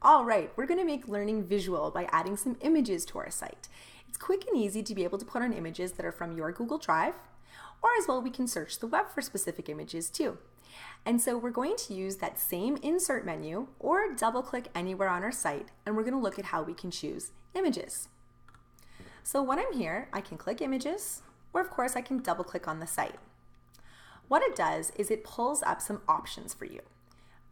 All right, we're going to make learning visual by adding some images to our site. It's quick and easy to be able to put on images that are from your Google Drive, or as well we can search the web for specific images too. And so we're going to use that same insert menu or double click anywhere on our site, and we're going to look at how we can choose images. So when I'm here, I can click images, or of course I can double click on the site. What it does is it pulls up some options for you.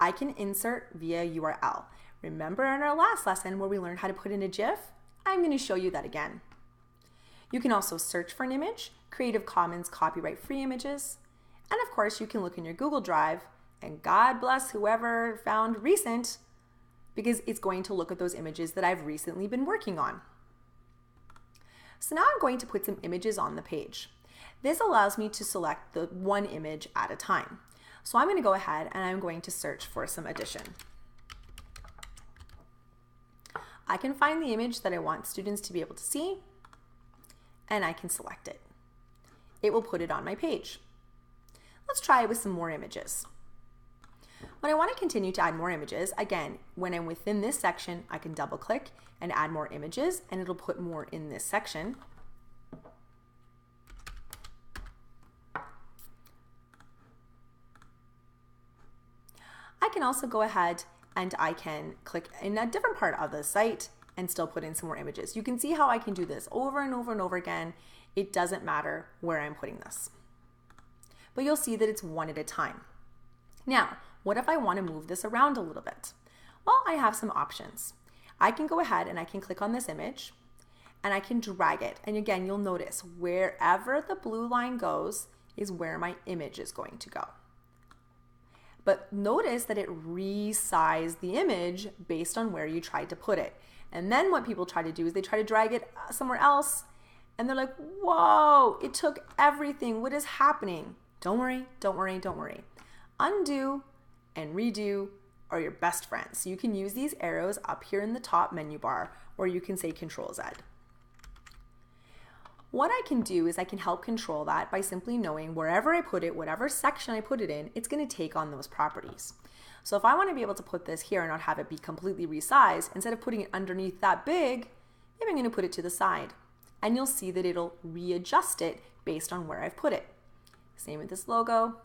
I can insert via URL. Remember in our last lesson where we learned how to put in a GIF? I'm going to show you that again. You can also search for an image, Creative Commons copyright-free images, and of course you can look in your Google Drive, and God bless whoever found recent, because it's going to look at those images that I've recently been working on. So now I'm going to put some images on the page. This allows me to select the one image at a time. So I'm going to go ahead and I'm going to search for some addition. I can find the image that I want students to be able to see, and I can select it. It will put it on my page. Let's try it with some more images. When I want to continue to add more images, again, when I'm within this section, I can double click and add more images, and it'll put more in this section. I can also go ahead and I can click in a different part of the site and still put in some more images. You can see how I can do this over and over and over again. It doesn't matter where I'm putting this. But you'll see that it's one at a time. Now, what if I want to move this around a little bit? Well, I have some options. I can go ahead and I can click on this image and I can drag it. And again, you'll notice wherever the blue line goes is where my image is going to go. But notice that it resized the image based on where you tried to put it. And then what people try to do is they try to drag it somewhere else and they're like, whoa, it took everything. What is happening? Don't worry, don't worry, don't worry. Undo and redo are your best friends. So you can use these arrows up here in the top menu bar, or you can say Control Z. What I can do is I can help control that by simply knowing wherever I put it, whatever section I put it in, it's going to take on those properties. So if I want to be able to put this here and not have it be completely resized, instead of putting it underneath that big, maybe I'm going to put it to the side. And you'll see that it'll readjust it based on where I've put it. Same with this logo.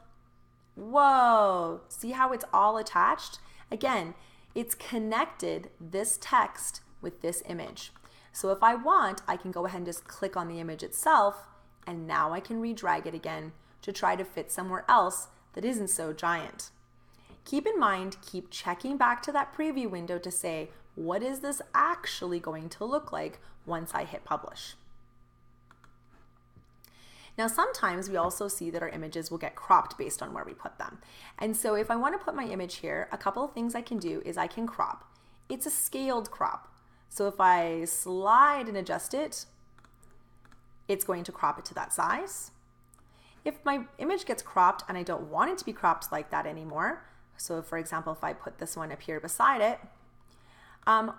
Whoa, see how it's all attached? Again, it's connected this text with this image. So if I want, I can go ahead and just click on the image itself, and now I can redrag it again to try to fit somewhere else that isn't so giant. Keep in mind, keep checking back to that preview window to say, what is this actually going to look like once I hit publish? Now sometimes we also see that our images will get cropped based on where we put them. And so if I want to put my image here, a couple of things I can do is I can crop. It's a scaled crop. So if I slide and adjust it, it's going to crop it to that size. If my image gets cropped and I don't want it to be cropped like that anymore, so for example, if I put this one up here beside it,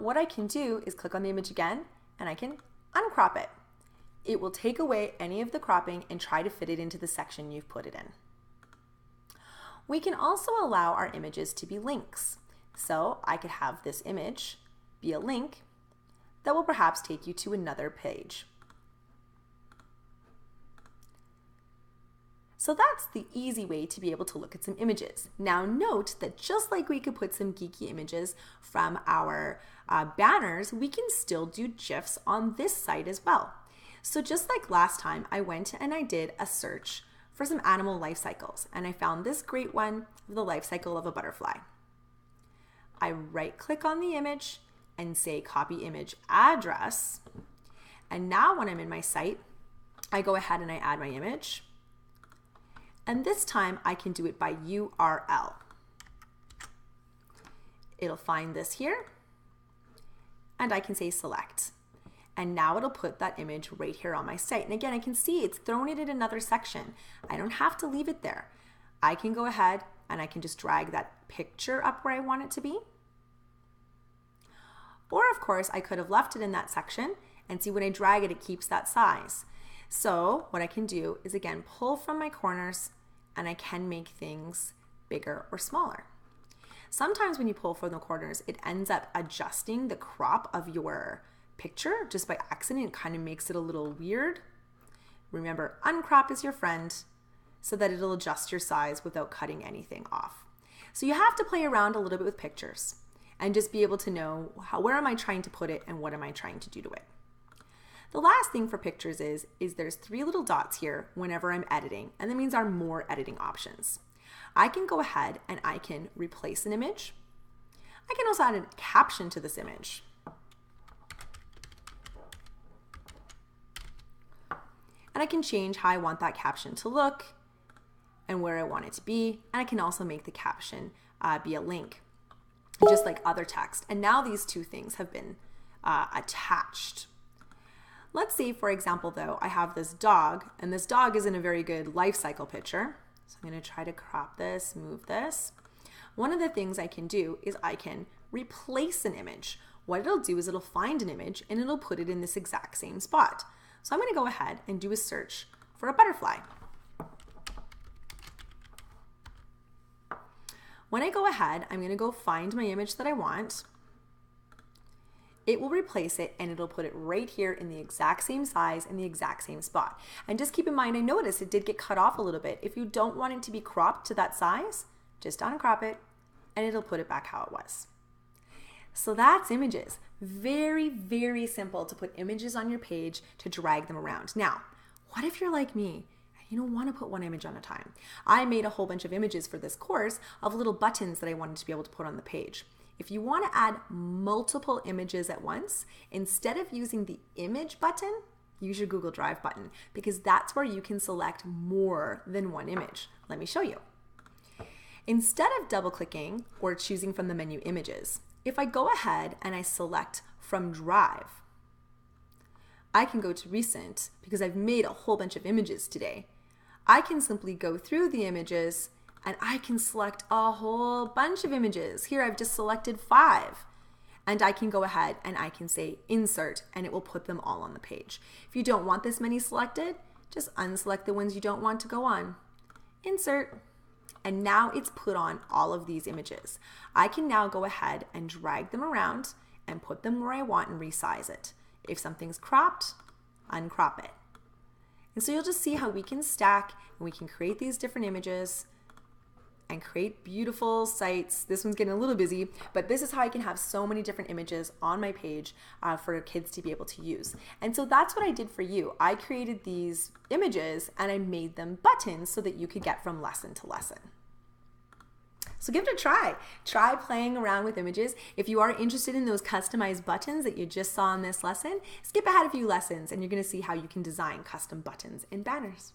what I can do is click on the image again and I can uncrop it. It will take away any of the cropping and try to fit it into the section you've put it in. We can also allow our images to be links. So I could have this image be a link that will perhaps take you to another page. So that's the easy way to be able to look at some images. Now note that just like we could put some geeky images from our banners, we can still do GIFs on this site as well. So just like last time, I went and I did a search for some animal life cycles, and I found this great one of the life cycle of a butterfly. I right click on the image and say copy image address. And now when I'm in my site, I go ahead and I add my image. And this time I can do it by URL. It'll find this here and I can say select. And now it'll put that image right here on my site. And again, I can see it's thrown it in another section. I don't have to leave it there. I can go ahead and I can just drag that picture up where I want it to be. Or of course, I could have left it in that section and see when I drag it, it keeps that size. So what I can do is again, pull from my corners and I can make things bigger or smaller. sometimes when you pull from the corners, it ends up adjusting the crop of your picture just by accident. It kind of makes it a little weird. Remember, uncrop is your friend so that it'll adjust your size without cutting anything off. So you have to play around a little bit with pictures and just be able to know where am I trying to put it and what am I trying to do to it. The last thing for pictures is there's 3 little dots here whenever I'm editing, and that means our more editing options. I can go ahead and I can replace an image. I can also add a caption to this image. And I can change how I want that caption to look and where I want it to be. And I can also make the caption be a link, just like other text. And now these 2 things have been attached. Let's say, for example, though, I have this dog, and this dog isn't a very good life cycle picture. So I'm going to try to crop this, move this. One of the things I can do is I can replace an image. What it'll do is it'll find an image and it'll put it in this exact same spot. So I'm going to go ahead and do a search for a butterfly. When I go ahead, I'm going to go find my image that I want. It will replace it and it'll put it right here in the exact same size in the exact same spot. And just keep in mind, I noticed it did get cut off a little bit. If you don't want it to be cropped to that size, just uncrop it and it'll put it back how it was. So that's images. Very, very simple to put images on your page to drag them around. Now, what if you're like me? You don't want to put one image on a time. I made a whole bunch of images for this course of little buttons that I wanted to be able to put on the page. If you want to add multiple images at once, instead of using the image button, use your Google Drive button, because that's where you can select more than one image. Let me show you. Instead of double clicking or choosing from the menu images, if I go ahead and I select from Drive, I can go to recent because I've made a whole bunch of images today. I can simply go through the images and I can select a whole bunch of images. Here I've just selected 5. And I can go ahead and I can say insert and it will put them all on the page. If you don't want this many selected, just unselect the ones you don't want to go on. Insert. And now it's put on all of these images. I can now go ahead and drag them around and put them where I want and resize it. If something's cropped, uncrop it. And so you'll just see how we can stack and we can create these different images and create beautiful sites. This one's getting a little busy, but this is how I can have so many different images on my page for kids to be able to use. And so that's what I did for you. I created these images and I made them buttons so that you could get from lesson to lesson. So give it a try. Try playing around with images. If you are interested in those customized buttons that you just saw in this lesson, skip ahead a few lessons and you're going to see how you can design custom buttons and banners.